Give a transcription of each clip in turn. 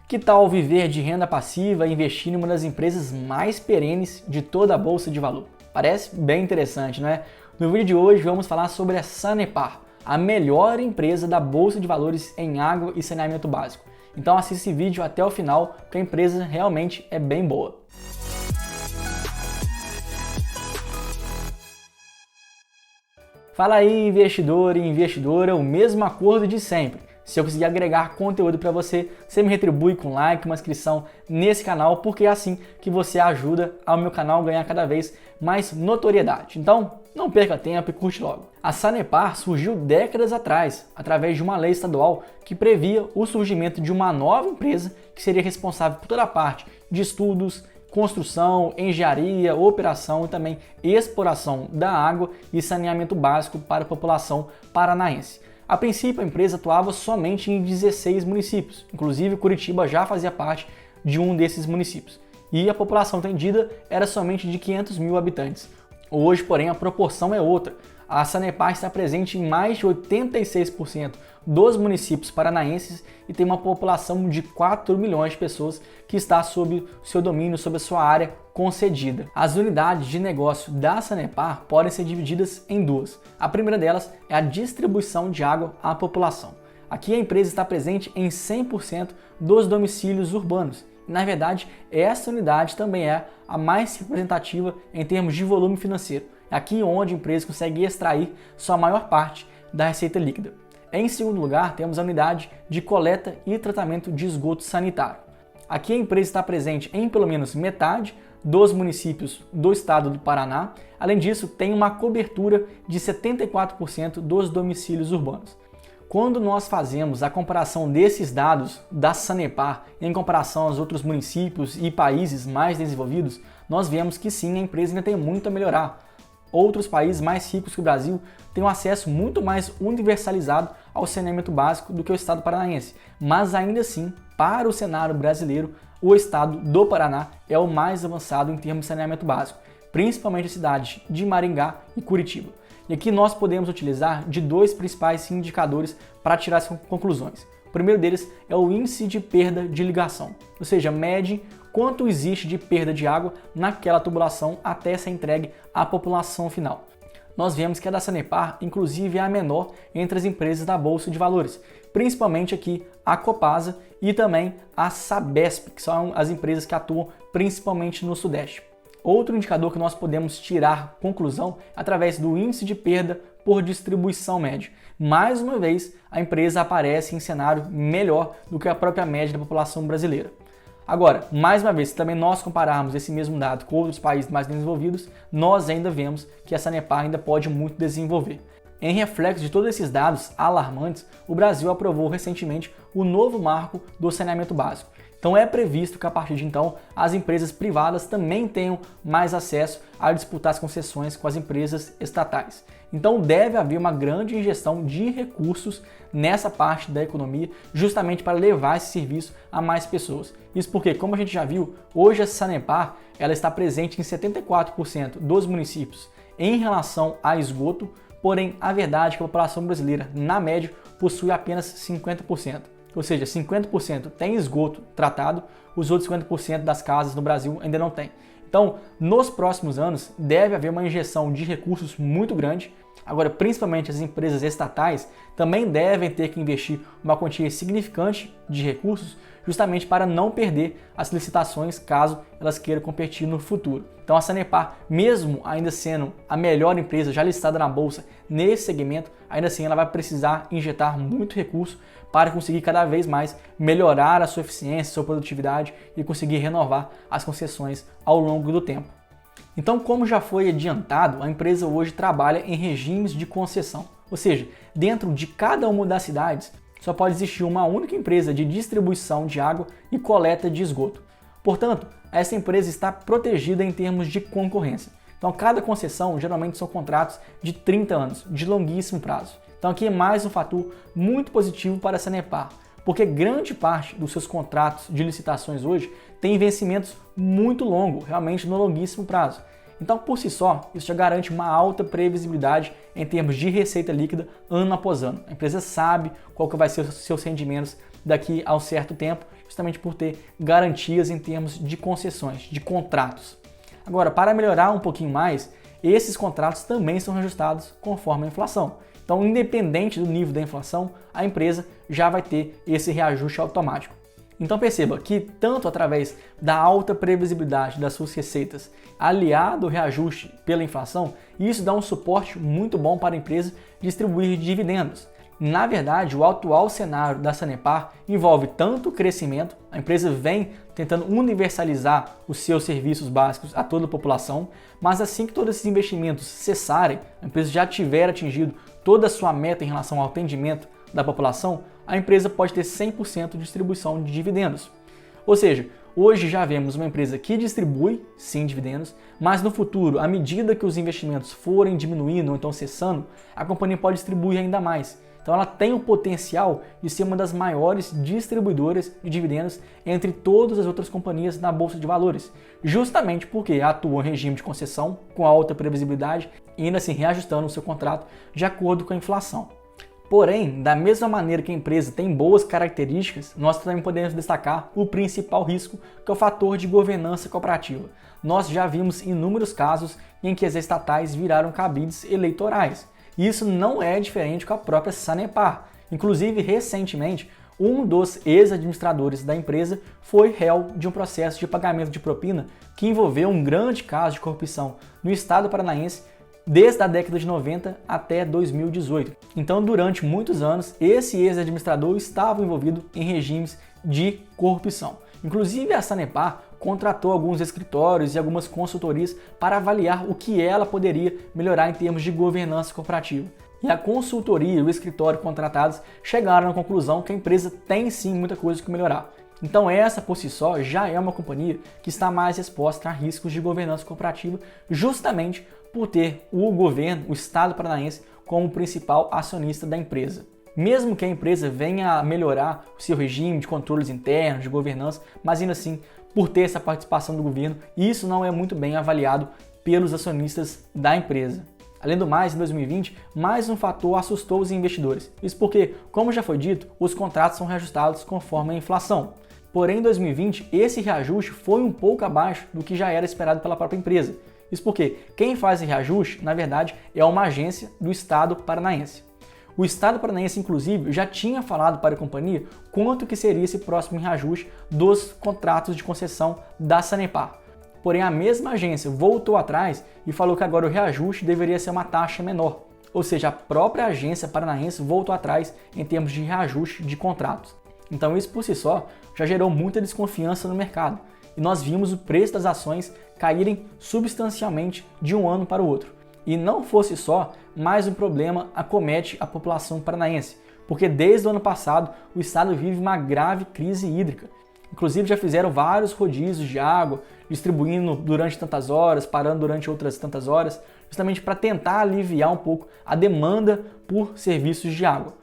Que tal viver de renda passiva e investir em uma das empresas mais perenes de toda a Bolsa de Valor? Parece bem interessante, não é? No vídeo de hoje vamos falar sobre a Sanepar, a melhor empresa da Bolsa de Valores em água e saneamento básico. Então assista esse vídeo até o final, porque a empresa realmente é bem boa. Fala aí, investidor e investidora, o mesmo acordo de sempre. Se eu conseguir agregar conteúdo para você, você me retribui com like, uma inscrição nesse canal, porque é assim que você ajuda ao meu canal ganhar cada vez mais notoriedade. Então, não perca tempo e curte logo. A Sanepar surgiu décadas atrás, através de uma lei estadual que previa o surgimento de uma nova empresa que seria responsável por toda a parte de estudos, construção, engenharia, operação e também exploração da água e saneamento básico para a população paranaense. A princípio, a empresa atuava somente em 16 municípios, inclusive Curitiba já fazia parte de um desses municípios, e a população atendida era somente de 500 mil habitantes. Hoje, porém, a proporção é outra. A Sanepar está presente em mais de 86% dos municípios paranaenses e tem uma população de 4 milhões de pessoas que está sob seu domínio, sob a sua área concedida. As unidades de negócio da Sanepar podem ser divididas em duas. A primeira delas é a distribuição de água à população. Aqui a empresa está presente em 100% dos domicílios urbanos. Na verdade, essa unidade também é a mais representativa em termos de volume financeiro. É aqui onde a empresa consegue extrair sua maior parte da receita líquida. Em segundo lugar, temos a unidade de coleta e tratamento de esgoto sanitário. Aqui a empresa está presente em pelo menos metade dos municípios do estado do Paraná. Além disso, tem uma cobertura de 74% dos domicílios urbanos. Quando nós fazemos a comparação desses dados da Sanepar em comparação aos outros municípios e países mais desenvolvidos, nós vemos que sim, a empresa ainda tem muito a melhorar. Outros países mais ricos que o Brasil têm um acesso muito mais universalizado ao saneamento básico do que o estado paranaense. Mas ainda assim, para o cenário brasileiro, o estado do Paraná é o mais avançado em termos de saneamento básico, principalmente as cidades de Maringá e Curitiba. E aqui nós podemos utilizar de dois principais indicadores para tirar as conclusões. O primeiro deles é o índice de perda de ligação, ou seja, mede quanto existe de perda de água naquela tubulação até ser entregue à população final. Nós vemos que a da Sanepar, inclusive, é a menor entre as empresas da Bolsa de Valores, principalmente aqui a Copasa e também a Sabesp, que são as empresas que atuam principalmente no Sudeste. Outro indicador que nós podemos tirar conclusão é através do índice de perda por distribuição média. Mais uma vez, a empresa aparece em cenário melhor do que a própria média da população brasileira. Agora, mais uma vez, se também nós compararmos esse mesmo dado com outros países mais desenvolvidos, nós ainda vemos que a Sanepar ainda pode muito desenvolver. Em reflexo de todos esses dados alarmantes, o Brasil aprovou recentemente o novo marco do saneamento básico. Então é previsto que a partir de então as empresas privadas também tenham mais acesso a disputar as concessões com as empresas estatais. Então deve haver uma grande injeção de recursos nessa parte da economia justamente para levar esse serviço a mais pessoas. Isso porque, como a gente já viu, hoje a Sanepar ela está presente em 74% dos municípios em relação a esgoto, porém a verdade é que a população brasileira, na média, possui apenas 50%. Ou seja, 50% tem esgoto tratado, os outros 50% das casas no Brasil ainda não tem. Então, nos próximos anos, deve haver uma injeção de recursos muito grande. Agora, principalmente as empresas estatais também devem ter que investir uma quantia significante de recursos justamente para não perder as licitações caso elas queiram competir no futuro. Então a Sanepar, mesmo ainda sendo a melhor empresa já listada na bolsa nesse segmento, ainda assim ela vai precisar injetar muito recurso para conseguir cada vez mais melhorar a sua eficiência, sua produtividade e conseguir renovar as concessões ao longo do tempo. Então, como já foi adiantado, a empresa hoje trabalha em regimes de concessão, ou seja, dentro de cada uma das cidades só pode existir uma única empresa de distribuição de água e coleta de esgoto. Portanto, essa empresa está protegida em termos de concorrência. Então, cada concessão geralmente são contratos de 30 anos, de longuíssimo prazo. Então, aqui é mais um fator muito positivo para a Sanepar, porque grande parte dos seus contratos de licitações hoje tem vencimentos muito longos, realmente no longuíssimo prazo. Então, por si só, isso já garante uma alta previsibilidade em termos de receita líquida ano após ano. A empresa sabe qual que vai ser os seus rendimentos daqui a um certo tempo, justamente por ter garantias em termos de concessões, de contratos. Agora, para melhorar um pouquinho mais, esses contratos também são reajustados conforme a inflação. Então, independente do nível da inflação, a empresa já vai ter esse reajuste automático. Então perceba que tanto através da alta previsibilidade das suas receitas, aliado ao reajuste pela inflação, isso dá um suporte muito bom para a empresa distribuir dividendos. Na verdade, o atual cenário da Sanepar envolve tanto o crescimento, a empresa vem tentando universalizar os seus serviços básicos a toda a população, mas assim que todos esses investimentos cessarem, a empresa já tiver atingido toda a sua meta em relação ao atendimento da população, a empresa pode ter 100% de distribuição de dividendos. Ou seja, hoje já vemos uma empresa que distribui, sim, dividendos, mas no futuro, à medida que os investimentos forem diminuindo ou então cessando, a companhia pode distribuir ainda mais. Então ela tem o potencial de ser uma das maiores distribuidoras de dividendos entre todas as outras companhias na Bolsa de Valores, justamente porque atua em regime de concessão com alta previsibilidade e ainda assim reajustando o seu contrato de acordo com a inflação. Porém, da mesma maneira que a empresa tem boas características, nós também podemos destacar o principal risco, que é o fator de governança corporativa. Nós já vimos inúmeros casos em que as estatais viraram cabides eleitorais. E isso não é diferente com a própria Sanepar. Inclusive, recentemente, um dos ex-administradores da empresa foi réu de um processo de pagamento de propina que envolveu um grande caso de corrupção no estado paranaense desde a década de 90 até 2018. Então, durante muitos anos, esse ex-administrador estava envolvido em regimes de corrupção. Inclusive, a Sanepar contratou alguns escritórios e algumas consultorias para avaliar o que ela poderia melhorar em termos de governança corporativa. E a consultoria e o escritório contratados chegaram à conclusão que a empresa tem sim muita coisa que melhorar. Então essa por si só já é uma companhia que está mais exposta a riscos de governança corporativa, justamente por ter o governo, o Estado paranaense, como principal acionista da empresa. Mesmo que a empresa venha a melhorar o seu regime de controles internos, de governança, mas ainda assim, por ter essa participação do governo, isso não é muito bem avaliado pelos acionistas da empresa. Além do mais, em 2020, mais um fator assustou os investidores. Isso porque, como já foi dito, os contratos são reajustados conforme a inflação. Porém, em 2020, esse reajuste foi um pouco abaixo do que já era esperado pela própria empresa. Isso porque quem faz esse reajuste, na verdade, é uma agência do Estado paranaense. O Estado paranaense, inclusive, já tinha falado para a companhia quanto que seria esse próximo reajuste dos contratos de concessão da Sanepar. Porém, a mesma agência voltou atrás e falou que agora o reajuste deveria ser uma taxa menor. Ou seja, a própria agência paranaense voltou atrás em termos de reajuste de contratos. Então isso por si só já gerou muita desconfiança no mercado. E nós vimos o preço das ações caírem substancialmente de um ano para o outro. E não fosse só, mais um problema acomete a população paranaense, porque desde o ano passado o estado vive uma grave crise hídrica. Inclusive já fizeram vários rodízios de água, distribuindo durante tantas horas, parando durante outras tantas horas, justamente para tentar aliviar um pouco a demanda por serviços de água.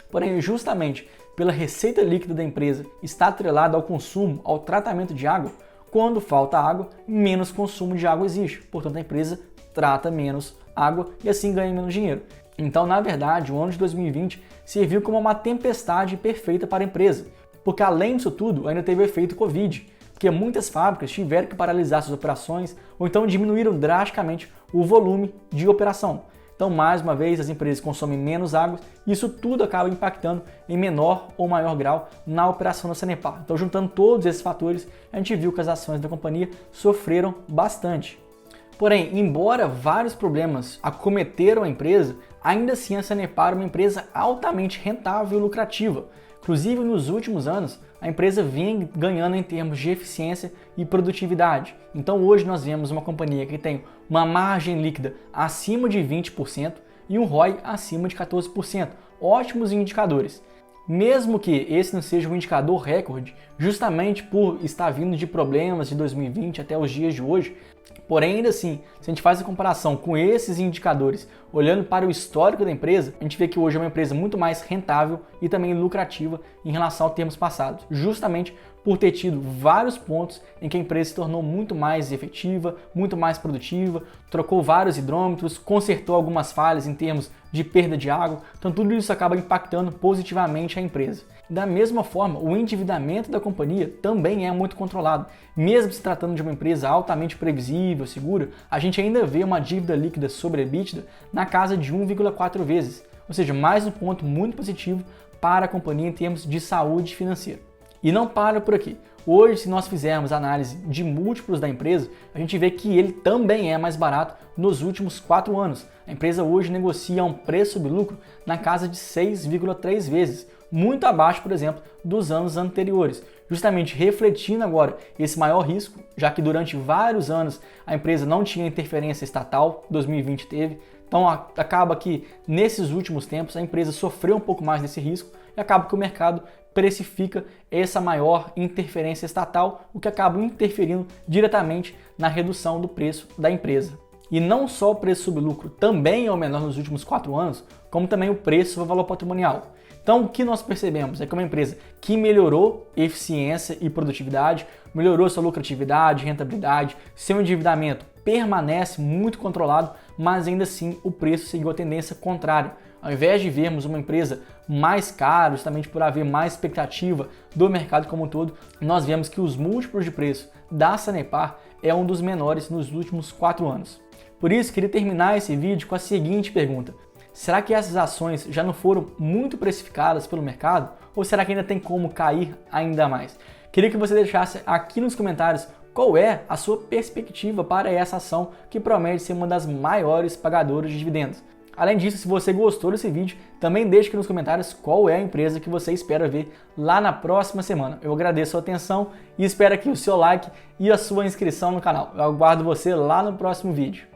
Porém, justamente pela receita líquida da empresa estar atrelada ao consumo, ao tratamento de água, quando falta água, menos consumo de água existe. Portanto, a empresa trata menos água e assim ganha menos dinheiro. Então, na verdade, o ano de 2020 serviu como uma tempestade perfeita para a empresa, porque além disso tudo, ainda teve o efeito Covid, porque muitas fábricas tiveram que paralisar suas operações ou então diminuíram drasticamente o volume de operação. Então, mais uma vez, as empresas consomem menos água e isso tudo acaba impactando em menor ou maior grau na operação da Sanepar. Então, juntando todos esses fatores, a gente viu que as ações da companhia sofreram bastante. Porém, embora vários problemas acometeram a empresa, ainda assim a Sanepar é uma empresa altamente rentável e lucrativa. Inclusive, nos últimos anos, a empresa vinha ganhando em termos de eficiência e produtividade. Então, hoje nós vemos uma companhia que tem uma margem líquida acima de 20% e um ROI acima de 14%. Ótimos indicadores. Mesmo que esse não seja um indicador recorde, justamente por estar vindo de problemas de 2020 até os dias de hoje, Porém, ainda assim, se a gente faz a comparação com esses indicadores, olhando para o histórico da empresa, a gente vê que hoje é uma empresa muito mais rentável e também lucrativa em relação a termos passados, justamente por ter tido vários pontos em que a empresa se tornou muito mais efetiva, muito mais produtiva, trocou vários hidrômetros, consertou algumas falhas em termos de perda de água, então tudo isso acaba impactando positivamente a empresa. Da mesma forma, o endividamento da companhia também é muito controlado. Mesmo se tratando de uma empresa altamente previsível, segura, a gente ainda vê uma dívida líquida sobre a EBITDA na casa de 1,4 vezes, ou seja, mais um ponto muito positivo para a companhia em termos de saúde financeira. E não para por aqui. Hoje, se nós fizermos análise de múltiplos da empresa, a gente vê que ele também é mais barato nos últimos 4 anos. A empresa hoje negocia um preço sobre lucro na casa de 6,3 vezes, muito abaixo, por exemplo, dos anos anteriores, justamente refletindo agora esse maior risco, já que durante vários anos a empresa não tinha interferência estatal, 2020 teve, então acaba que nesses últimos tempos a empresa sofreu um pouco mais desse risco e acaba que o mercado precifica essa maior interferência estatal, o que acaba interferindo diretamente na redução do preço da empresa. E não só o preço sobre lucro também é o menor nos últimos 4 anos, como também o preço sobre valor patrimonial. Então, o que nós percebemos é que é uma empresa que melhorou eficiência e produtividade, melhorou sua lucratividade, rentabilidade, seu endividamento permanece muito controlado, mas ainda assim o preço seguiu a tendência contrária. Ao invés de vermos uma empresa mais cara, justamente por haver mais expectativa do mercado como um todo, nós vemos que os múltiplos de preço da Sanepar é um dos menores nos últimos 4 anos. Por isso, queria terminar esse vídeo com a seguinte pergunta: será que essas ações já não foram muito precificadas pelo mercado? Ou será que ainda tem como cair ainda mais? Queria que você deixasse aqui nos comentários qual é a sua perspectiva para essa ação que promete ser uma das maiores pagadoras de dividendos. Além disso, se você gostou desse vídeo, também deixe aqui nos comentários qual é a empresa que você espera ver lá na próxima semana. Eu agradeço a sua atenção e espero aqui o seu like e a sua inscrição no canal. Eu aguardo você lá no próximo vídeo.